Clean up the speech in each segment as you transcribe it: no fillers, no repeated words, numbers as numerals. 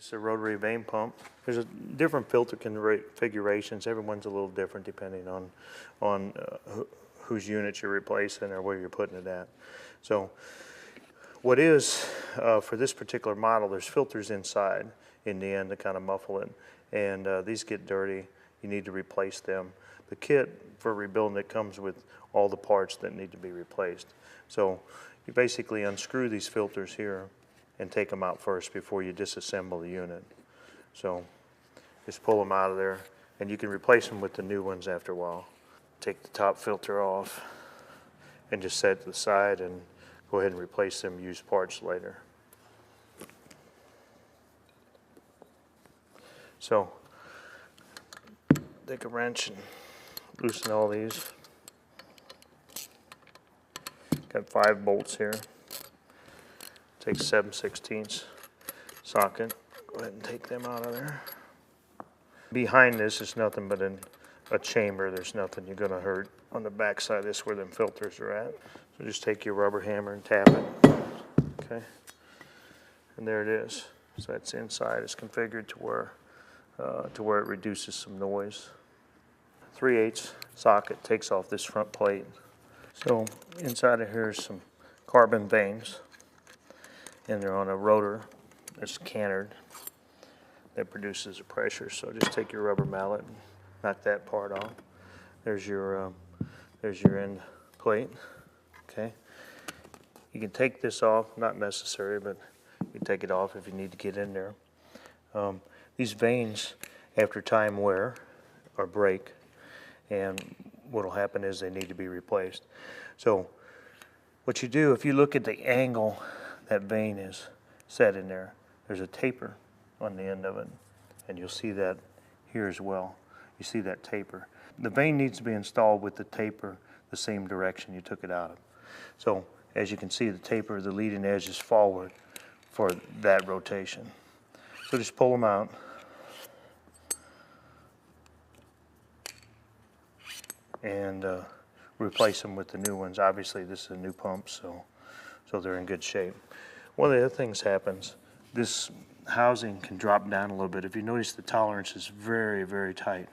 It's a rotary vane pump. There's a different filter configurations. Everyone's a little different depending on whose unit you're replacing or where you're putting it at. So what is, for this particular model, there's filters inside in the end to kind of muffle it. And these get dirty. You need to replace them. The kit for rebuilding it comes with all the parts that need to be replaced. So you basically unscrew these filters here and take them out first before you disassemble the unit. So just pull them out of there, and you can replace them with the new ones after a while. Take the top filter off and just set it to the side and go ahead and replace them used parts later. So take a wrench and loosen all these. Got 5 bolts here. Take 7/16 socket. Go ahead and take them out of there. Behind this is nothing but a chamber. There's nothing you're going to hurt on the back side. This is where them filters are at. So just take your rubber hammer and tap it. Okay. And there it is. So that's inside. It's configured to where it reduces some noise. 3/8 socket takes off this front plate. So inside of here is some carbon vanes, and they're on a rotor that's cantered that produces a pressure. So just take your rubber mallet and knock that part off. There's your end plate. Okay. You can take this off, not necessary, but you can take it off if you need to get in there. These vanes, after time wear or break, and what will happen is they need to be replaced. So what you do, if you look at the angle that vane is set in there, there's a taper on the end of it, and you'll see that here as well. You see that taper. The vane needs to be installed with the taper the same direction you took it out of. So as you can see, the taper, the leading edge is forward for that rotation. So just pull them out. And replace them with the new ones. Obviously this is a new pump, so they're in good shape. One of the other things happens, this housing can drop down a little bit. If you notice, the tolerance is very, very tight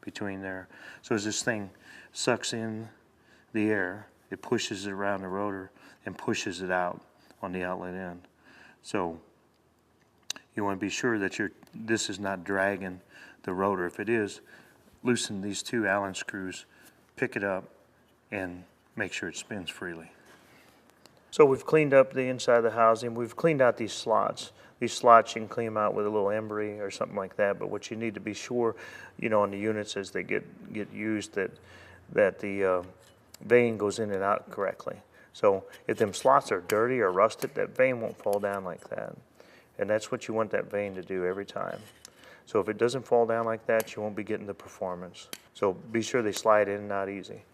between there. So as this thing sucks in the air, it pushes it around the rotor and pushes it out on the outlet end. So you want to be sure that this is not dragging the rotor. If it is, loosen these 2 Allen screws, pick it up, and make sure it spins freely. So we've cleaned up the inside of the housing. We've cleaned out these slots. These slots you can clean them out with a little embry or something like that, but what you need to be sure, on the units as they get used, that the vane goes in and out correctly. So if them slots are dirty or rusted, that vane won't fall down like that. And that's what you want that vane to do every time. So if it doesn't fall down like that, you won't be getting the performance. So be sure they slide in and out easy.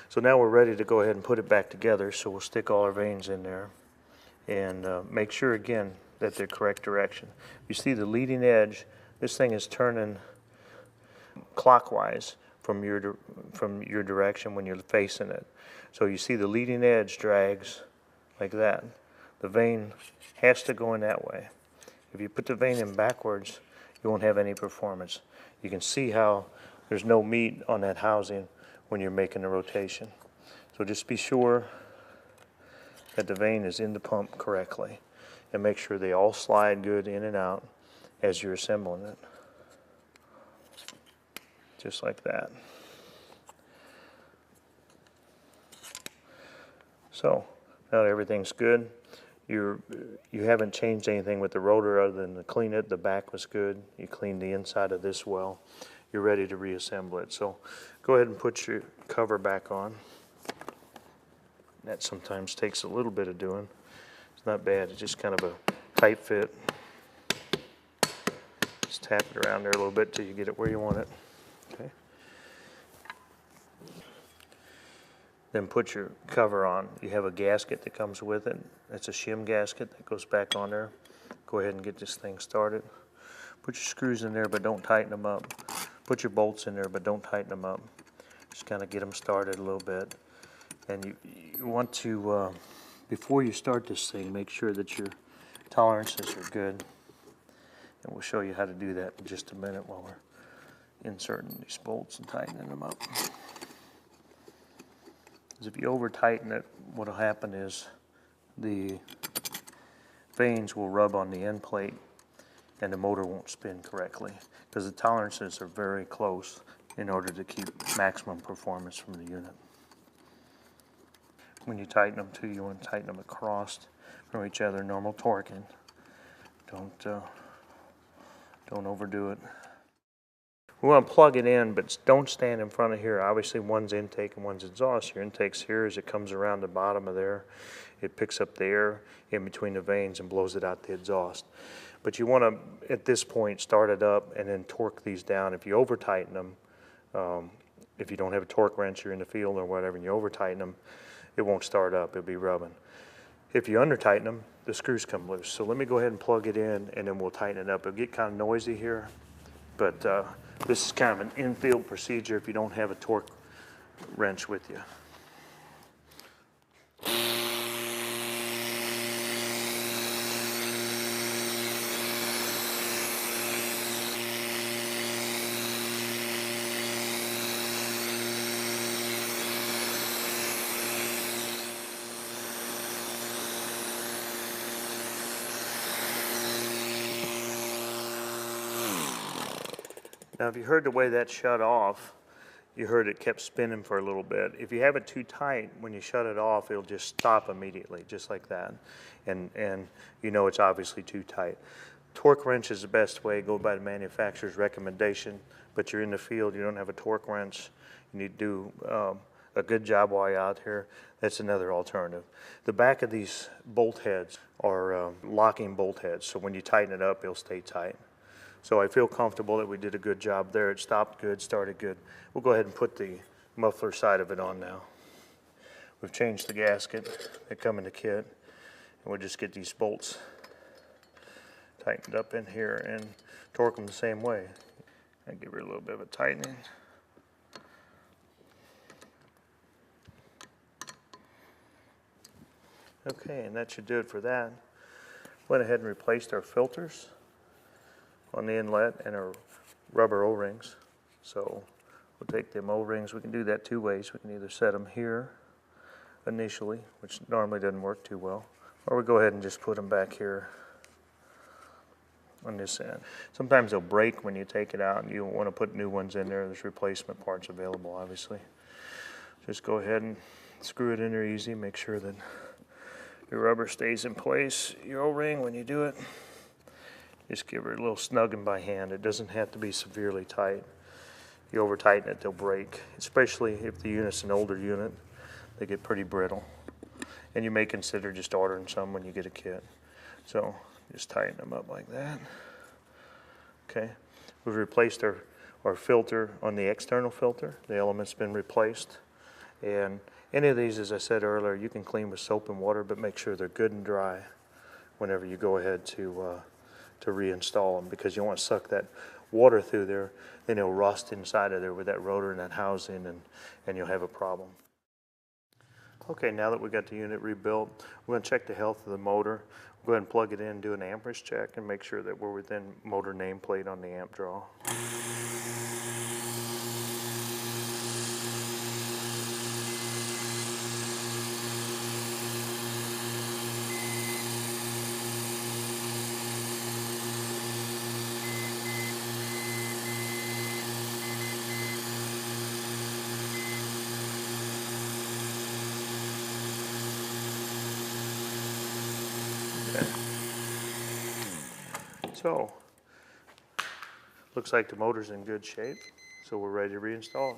So now we're ready to go ahead and put it back together. So we'll stick all our vanes in there and make sure again that they're correct direction. You see the leading edge, this thing is turning clockwise from your direction when you're facing it. So you see the leading edge drags like that. The vane has to go in that way. If you put the vane in backwards, you won't have any performance. You can see how there's no meat on that housing when you're making the rotation. So just be sure that the vane is in the pump correctly and make sure they all slide good in and out as you're assembling it. Just like that. So now that everything's good, you haven't changed anything with the rotor other than to clean it. The back was good. You cleaned the inside of this well. You're ready to reassemble it. So go ahead and put your cover back on. That sometimes takes a little bit of doing. It's not bad. It's just kind of a tight fit. Just tap it around there a little bit till you get it where you want it. Okay. Then put your cover on. You have a gasket that comes with it. It's a shim gasket that goes back on there. Go ahead and get this thing started. Put your screws in there, but don't tighten them up. Put your bolts in there, but don't tighten them up. Just kind of get them started a little bit. And you want to, before you start this thing, make sure that your tolerances are good. And we'll show you how to do that in just a minute while we're inserting these bolts and tightening them up. Because if you over tighten it, what will happen is the vanes will rub on the end plate and the motor won't spin correctly because the tolerances are very close in order to keep maximum performance from the unit. When you tighten them too, you want to tighten them across from each other, normal torquing. Don't overdo it. We want to plug it in, but don't stand in front of here. Obviously one's intake and one's exhaust. Your intake's here. As it comes around the bottom of there, it picks up the air in between the vanes and blows it out the exhaust. But you want to, at this point, start it up and then torque these down. If you over tighten them, if you don't have a torque wrench, you're in the field or whatever, and you over tighten them, it won't start up. It'll be rubbing. If you under tighten them, the screws come loose. So let me go ahead and plug it in and then we'll tighten it up. It'll get kind of noisy here, but this is kind of an in-field procedure if you don't have a torque wrench with you. Now, if you heard the way that shut off, you heard it kept spinning for a little bit. If you have it too tight, when you shut it off, it'll just stop immediately, just like that. And you know it's obviously too tight. Torque wrench is the best way, go by the manufacturer's recommendation, but you're in the field, you don't have a torque wrench, you need to do a good job while you're out here. That's another alternative. The back of these bolt heads are locking bolt heads, so when you tighten it up, it'll stay tight. So I feel comfortable that we did a good job there. It stopped good, started good. We'll go ahead and put the muffler side of it on now. We've changed the gasket. They come in the kit. And we'll just get these bolts tightened up in here and torque them the same way. And give her a little bit of a tightening. Okay, and that should do it for that. Went ahead and replaced our filters on the inlet and our rubber O-rings. So we'll take them O-rings. We can do that two ways. We can either set them here initially, which normally doesn't work too well, or we go ahead and just put them back here on this end. Sometimes they'll break when you take it out and you want to put new ones in there. There's replacement parts available, obviously. Just go ahead and screw it in there easy. Make sure that your rubber stays in place. Your O-ring, when you do it, just give her a little snugging by hand. It doesn't have to be severely tight. You over tighten it, they'll break, especially if the unit's an older unit. They get pretty brittle. And you may consider just ordering some when you get a kit. So just tighten them up like that. Okay, we've replaced our filter on the external filter. The element's been replaced. And any of these, as I said earlier, you can clean with soap and water, but make sure they're good and dry whenever you go ahead to reinstall them, because you want to suck that water through there, then it'll rust inside of there with that rotor and that housing, and you'll have a problem. Okay, now that we got the unit rebuilt, we're going to check the health of the motor. We'll go ahead and plug it in, do an amperage check, and make sure that we're within motor nameplate on the amp draw. So, looks like the motor's in good shape, so we're ready to reinstall it.